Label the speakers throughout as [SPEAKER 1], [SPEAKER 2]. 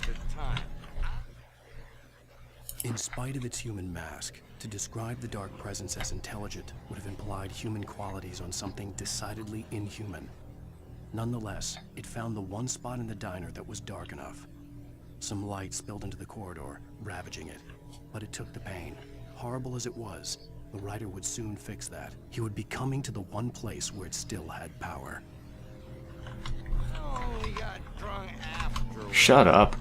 [SPEAKER 1] the time.
[SPEAKER 2] In spite of its human mask, to describe the dark presence as intelligent would have implied human qualities on something decidedly inhuman. Nonetheless, it found the one spot in the diner that was dark enough. Some light spilled into the corridor, ravaging it. But it took the pain. Horrible as it was, the writer would soon fix that. He would be coming to the one place where it still had power.
[SPEAKER 1] I only got drunk afterwards.
[SPEAKER 3] Shut up.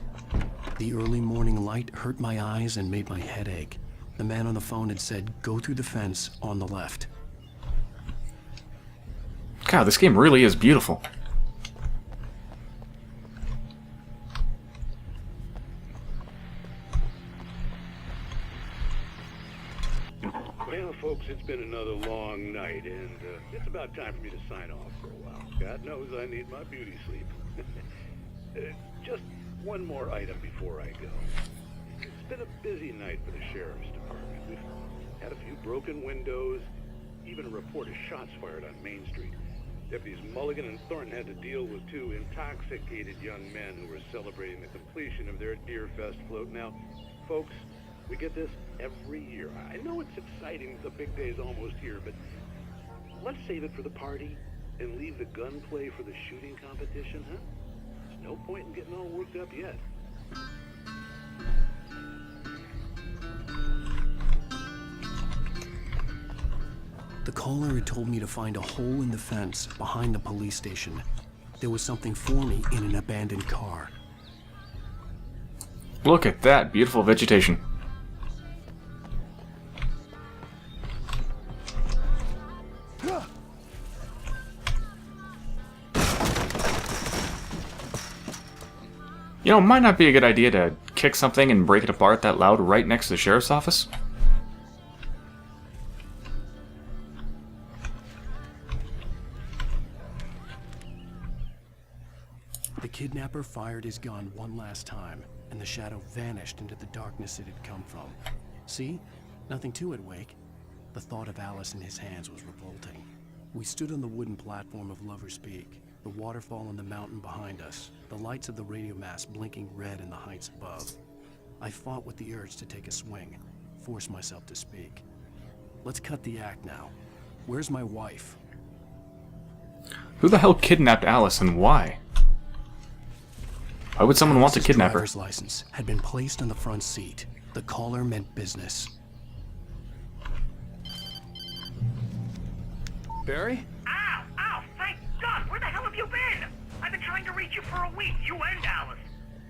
[SPEAKER 2] The early morning light hurt my eyes and made my head ache. The man on the phone had said, "Go through the fence on the left."
[SPEAKER 3] God, this game really is beautiful.
[SPEAKER 4] Well, folks, it's been another long night, and it's about time for me to sign off for a while. God knows I need my beauty sleep. Just one more item before I go. It's been a busy night for the Sheriff's Department. We've had a few broken windows, even a report of shots fired on Main Street. Deputies Mulligan and Thornton had to deal with two intoxicated young men who were celebrating the completion of their Deer Fest float. Now, folks, we get this every year. I know it's exciting, the big day's almost here, but let's save it for the party and leave the gunplay for the shooting competition, huh? There's no point in getting all worked up yet.
[SPEAKER 2] The caller had told me to find a hole in the fence behind the police station. There was something for me in an abandoned car.
[SPEAKER 3] Look at that beautiful vegetation. You know, it might not be a good idea to kick something and break it apart that loud right next to the sheriff's office.
[SPEAKER 2] The kidnapper fired his gun one last time, and the shadow vanished into the darkness it had come from. See? Nothing to it, Wake. The thought of Alice in his hands was revolting. We stood on the wooden platform of Lover's Peak, the waterfall on the mountain behind us, the lights of the radio mast blinking red in the heights above. I fought with the urge to take a swing, force myself to speak. Let's cut the act now. Where's my wife?
[SPEAKER 3] Who the hell kidnapped Alice and why? Why would someone want to kidnap her?
[SPEAKER 2] Driver's license had been placed on the front seat. The caller meant business.
[SPEAKER 5] Barry?
[SPEAKER 6] Ow! Ow! Thank God! Where the hell have you been? I've been trying to reach you for a week, you and Alice.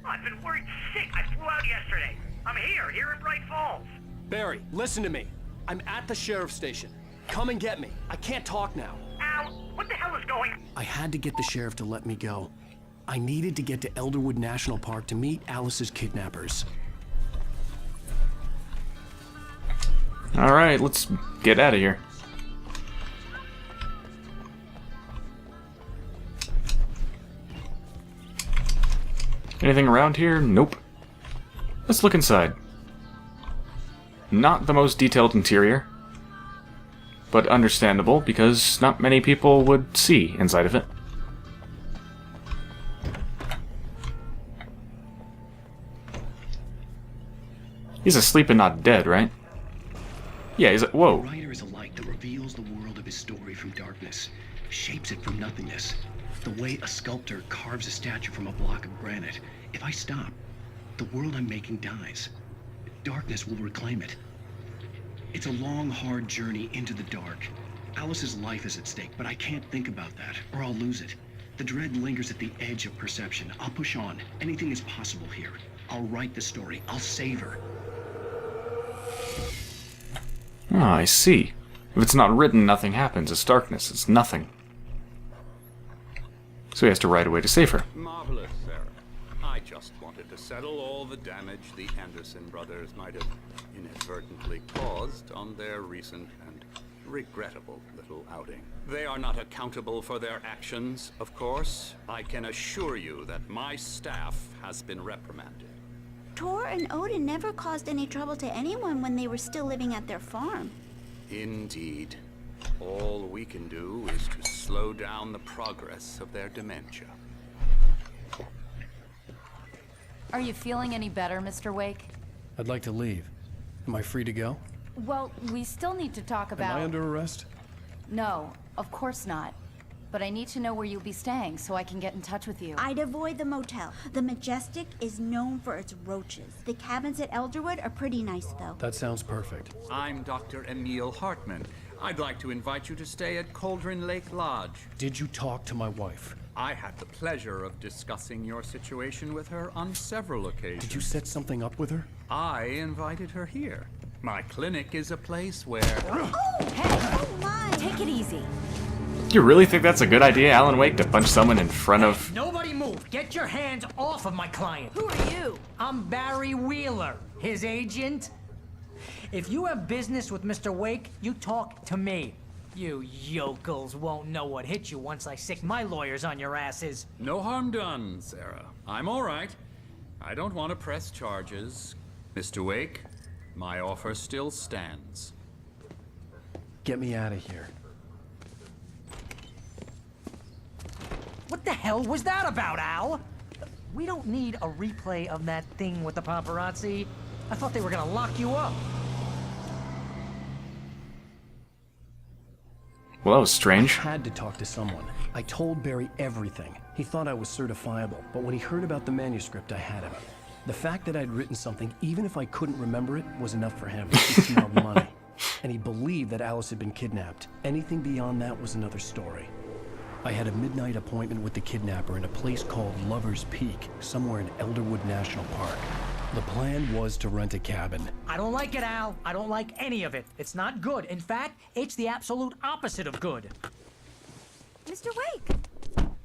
[SPEAKER 6] I've been worried sick. I flew out yesterday. I'm here in Bright Falls.
[SPEAKER 5] Barry, listen to me. I'm at the sheriff's station. Come and get me. I can't talk now.
[SPEAKER 6] Ow! What the hell is going on?
[SPEAKER 2] I had to get the sheriff to let me go. I needed to get to Elderwood National Park to meet Alice's kidnappers.
[SPEAKER 3] Alright, let's get out of here. Anything around here? Nope. Let's look inside. Not the most detailed interior, but understandable because not many people would see inside of it. He's asleep and not dead, right? Yeah, he's whoa.
[SPEAKER 2] The writer is a light that reveals the world of his story from darkness, shapes it from nothingness. The way a sculptor carves a statue from a block of granite. If I stop, the world I'm making dies. Darkness will reclaim it. It's a long, hard journey into the dark. Alice's life is at stake, but I can't think about that, or I'll lose it. The dread lingers at the edge of perception. I'll push on. Anything is possible here. I'll write the story. I'll save her.
[SPEAKER 3] Ah, I see. If it's not written, nothing happens. It's darkness. It's nothing. So he has to ride away to save her.
[SPEAKER 7] Marvelous, Sarah. I just wanted to settle all the damage the Anderson brothers might have inadvertently caused on their recent and regrettable little outing. They are not accountable for their actions, of course. I can assure you that my staff has been reprimanded.
[SPEAKER 8] Tor and Odin never caused any trouble to anyone when they were still living at their farm.
[SPEAKER 7] Indeed. All we can do is to slow down the progress of their dementia.
[SPEAKER 9] Are you feeling any better, Mr. Wake?
[SPEAKER 5] I'd like to leave. Am I free to go?
[SPEAKER 9] Well, we still need to talk about...
[SPEAKER 5] Am I under arrest?
[SPEAKER 9] No, of course not. But I need to know where you'll be staying so I can get in touch with you.
[SPEAKER 8] I'd avoid the motel. The Majestic is known for its roaches. The cabins at Elderwood are pretty nice, though.
[SPEAKER 5] That sounds perfect.
[SPEAKER 7] I'm Dr. Emil Hartman. I'd like to invite you to stay at Cauldron Lake Lodge.
[SPEAKER 5] Did you talk to my wife?
[SPEAKER 7] I had the pleasure of discussing your situation with her on several occasions.
[SPEAKER 5] Did you set something up with her?
[SPEAKER 7] I invited her here. My clinic is a place where...
[SPEAKER 8] Oh, hey! Oh, my!
[SPEAKER 9] Take it easy.
[SPEAKER 3] Do you really think that's a good idea, Alan Wake, to punch someone in front of...
[SPEAKER 10] Nobody move! Get your hands off of my client!
[SPEAKER 9] Who are you?
[SPEAKER 10] I'm Barry Wheeler, his agent. If you have business with Mr. Wake, you talk to me. You yokels won't know what hit you once I sick my lawyers on your asses.
[SPEAKER 7] No harm done, Sarah. I'm all right. I don't want to press charges. Mr. Wake, my offer still stands.
[SPEAKER 5] Get me out of here.
[SPEAKER 10] What the hell was that about, Al? We don't need a replay of that thing with the paparazzi. I thought they were gonna lock you up.
[SPEAKER 3] Well, that was strange.
[SPEAKER 5] I had to talk to someone. I told Barry everything. He thought I was certifiable, but when he heard about the manuscript, I had him. The fact that I'd written something, even if I couldn't remember it, was enough for him. He smelled money. And he believed that Alice had been kidnapped. Anything beyond that was another story. I had a midnight appointment with the Kidnapper in a place called Lover's Peak, somewhere in Elderwood National Park. The plan was to rent a cabin.
[SPEAKER 10] I don't like it, Al. I don't like any of it. It's not good. In fact, it's the absolute opposite of good.
[SPEAKER 11] Mr. Wake!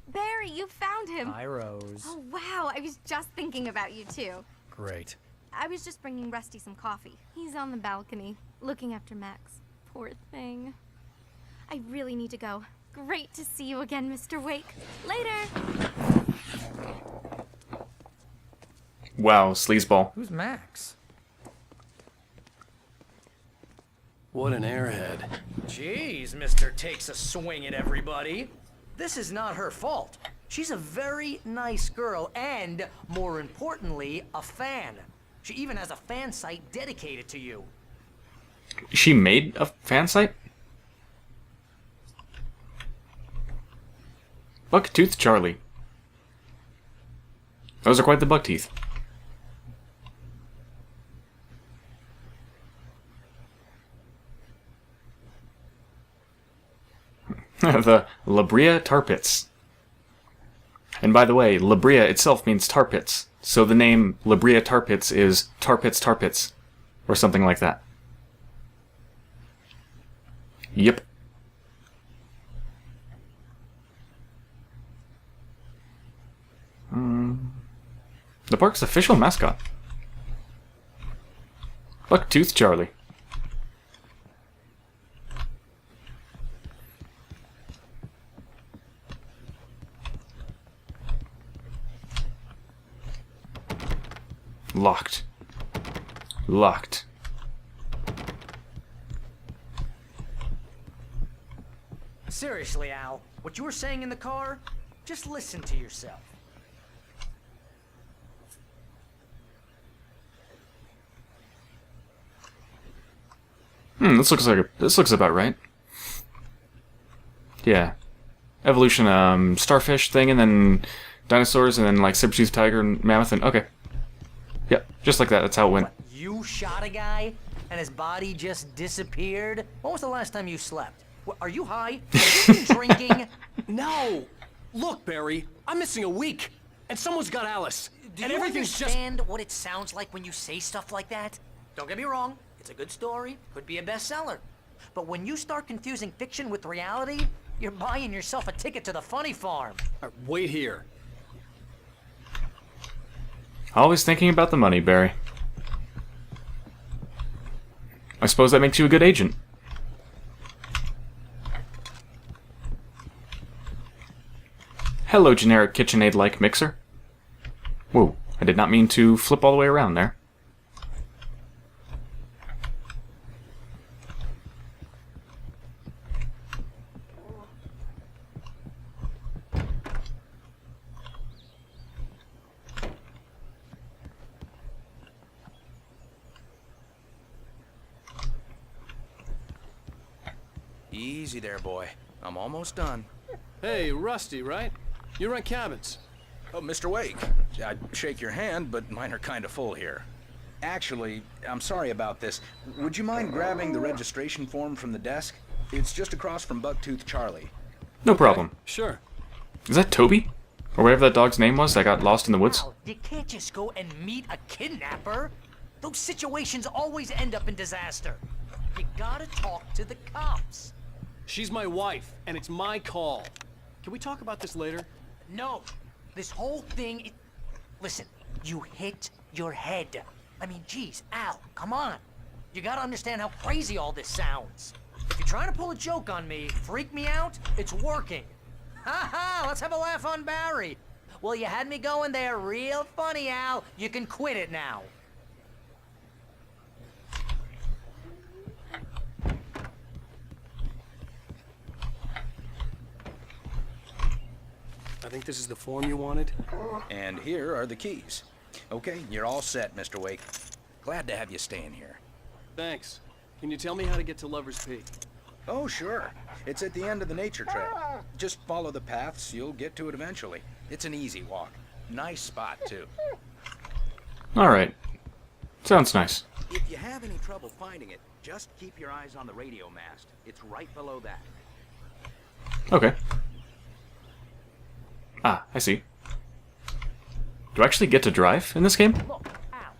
[SPEAKER 11] Barry, you found him.
[SPEAKER 5] Hi, Rose.
[SPEAKER 11] Oh, wow. I was just thinking about you, too.
[SPEAKER 5] Great.
[SPEAKER 11] I was just bringing Rusty some coffee. He's on the balcony, looking after Max. Poor thing. I really need to go. Great to see you again, Mr. Wake. Later!
[SPEAKER 3] Wow, sleazeball.
[SPEAKER 10] Who's Max?
[SPEAKER 5] What an airhead.
[SPEAKER 12] Jeez, Mr. Takes a swing at everybody. This is not her fault. She's a very nice girl and, more importantly, a fan. She even has a fan site dedicated to you.
[SPEAKER 3] She made a fan site? Bucktooth Charlie. Those are quite the buck teeth. The La Brea Tar Pits. And by the way, La Brea itself means tar pits, so the name La Brea Tar Pits is Tar Pits, or something like that. Yep. The park's official mascot. Bucktooth Charlie. Locked. Locked.
[SPEAKER 12] Seriously, Al, what you were saying in the car, just listen to yourself.
[SPEAKER 3] This looks about right. Yeah. Evolution, starfish thing, and then dinosaurs, and then like saber-toothed tiger and mammoth, and okay. Yep, just like that. That's how it went.
[SPEAKER 12] What, you shot a guy and his body just disappeared? When was the last time you slept? What, are you high? Have you been drinking?
[SPEAKER 5] No! Look, Barry, I'm missing a week, and someone's got Alice.
[SPEAKER 12] Do
[SPEAKER 5] and
[SPEAKER 12] you
[SPEAKER 5] everything's
[SPEAKER 12] understand what it sounds like when you say stuff like that? Don't get me wrong, it's a good story, could be a bestseller. But when you start confusing fiction with reality, you're buying yourself a ticket to the funny farm.
[SPEAKER 5] Wait here.
[SPEAKER 3] Always thinking about the money, Barry. I suppose that makes you a good agent. Hello, generic KitchenAid-like mixer. Whoa, I did not mean to flip all the way around there.
[SPEAKER 13] Easy there, boy. I'm almost done.
[SPEAKER 14] Hey, Rusty, right? You rent cabins.
[SPEAKER 13] Oh, Mr. Wake. I'd shake your hand, but mine are kind of full here. Actually, I'm sorry about this. Would you mind grabbing the registration form from the desk? It's just across from Bucktooth Charlie.
[SPEAKER 3] No problem.
[SPEAKER 14] Sure.
[SPEAKER 3] Is that Toby? Or whatever that dog's name was that got lost in the woods?
[SPEAKER 12] Al, you can't just go and meet a kidnapper. Those situations always end up in disaster. You gotta talk to the cops.
[SPEAKER 14] She's my wife, and it's my call. Can we talk about this later?
[SPEAKER 12] No. This whole thing... Listen, you hit your head. I mean, geez, Al, come on. You gotta understand how crazy all this sounds. If you're trying to pull a joke on me, freak me out, it's working. Ha ha, let's have a laugh on Barry. Well, you had me going there real funny, Al. You can quit it now.
[SPEAKER 14] I think this is the form you wanted.
[SPEAKER 13] And here are the keys. Okay, you're all set, Mr. Wake. Glad to have you staying here.
[SPEAKER 14] Thanks. Can you tell me how to get to Lover's Peak?
[SPEAKER 13] Oh, sure. It's at the end of the nature trail. Just follow the paths, you'll get to it eventually. It's an easy walk. Nice spot, too.
[SPEAKER 3] Alright. Sounds nice.
[SPEAKER 15] If you have any trouble finding it, just keep your eyes on the radio mast. It's right below that.
[SPEAKER 3] Okay. Ah, I see. Do I actually get to drive in this game?
[SPEAKER 12] Look, Al,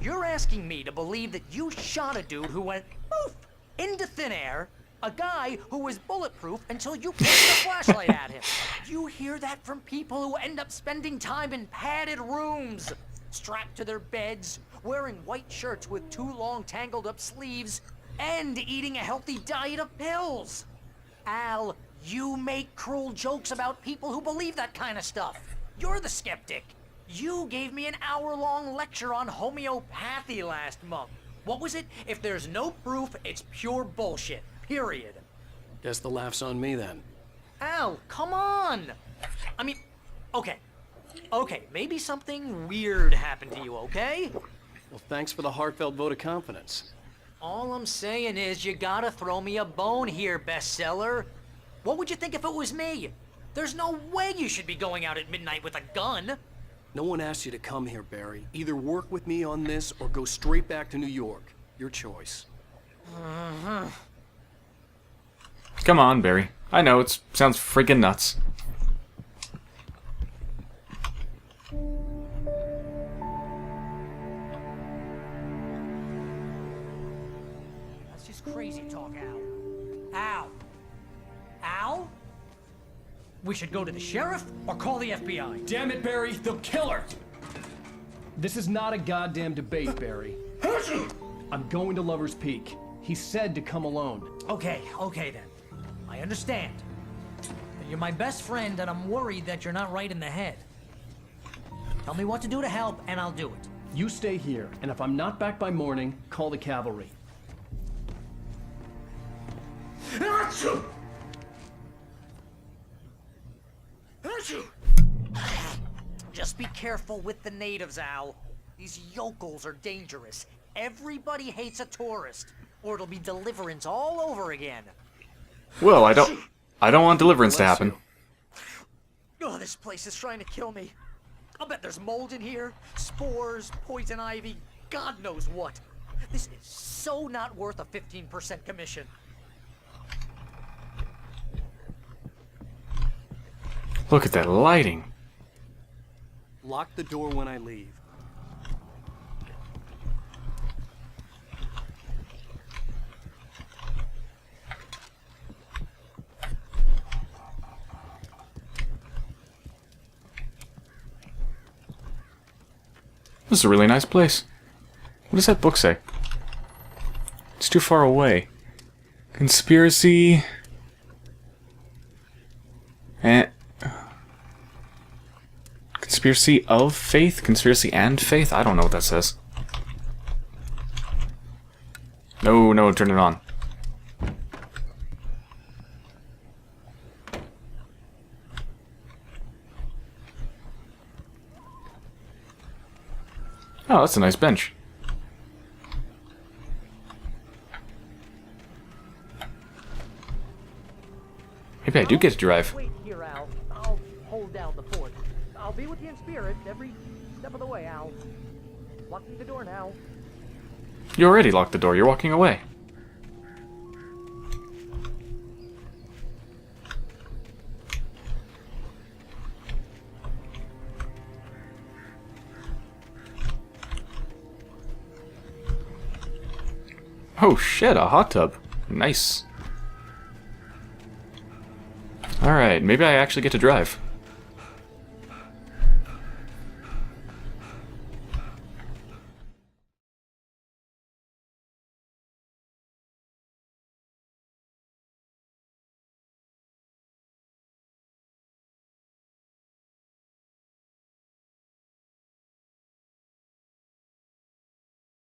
[SPEAKER 12] you're asking me to believe that you shot a dude who went poof into thin air, a guy who was bulletproof until you pointed a flashlight at him. You hear that from people who end up spending time in padded rooms, strapped to their beds, wearing white shirts with too long tangled up sleeves, and eating a healthy diet of pills. Al, you make cruel jokes about people who believe that kind of stuff. You're the skeptic. You gave me an hour-long lecture on homeopathy last month. What was it? If there's no proof, it's pure bullshit. Period.
[SPEAKER 14] Guess the laugh's on me then.
[SPEAKER 12] Al, come on! I mean, okay. Okay, maybe something weird happened to you, okay?
[SPEAKER 14] Well, thanks for the heartfelt vote of confidence.
[SPEAKER 12] All I'm saying is you gotta throw me a bone here, bestseller. What would you think if it was me? There's no way you should be going out at midnight with a gun.
[SPEAKER 14] No one asked you to come here, Barry. Either work with me on this or go straight back to New York. Your choice.
[SPEAKER 3] Come on, Barry. I know, it sounds freaking nuts.
[SPEAKER 12] That's just crazy talk, Al. Al? Al? We should go to the sheriff or call the FBI.
[SPEAKER 5] Damn it, Barry, they'll kill her! This is not a goddamn debate, Barry. I'm going to Lover's Peak. He said to come alone.
[SPEAKER 12] Okay then. I understand. You're my best friend, and I'm worried that you're not right in the head. Tell me what to do to help, and I'll do it.
[SPEAKER 5] You stay here, and if I'm not back by morning, call the cavalry.
[SPEAKER 12] Just be careful with the natives, Al. These yokels are dangerous. Everybody hates a tourist, or it'll be Deliverance all over again.
[SPEAKER 3] Well, I don't want Deliverance to happen.
[SPEAKER 12] Oh, this place is trying to kill me. I'll bet there's mold in here, spores, poison ivy, God knows what. This is so not worth a 15% commission.
[SPEAKER 3] Look at that lighting.
[SPEAKER 14] Lock the door when I leave.
[SPEAKER 3] This is a really nice place. What does that book say? It's too far away. Conspiracy... Conspiracy of faith? Conspiracy and faith? I don't know what that says. No, turn it on. Oh, that's a nice bench. Maybe I do get to drive.
[SPEAKER 12] Wait here, Al. I'll hold down the fort. I'll be with you in spirit every step of the way, Al. Locking the door now.
[SPEAKER 3] You already locked the door. You're walking away. Oh shit, a hot tub. Nice. Alright, maybe I actually get to drive.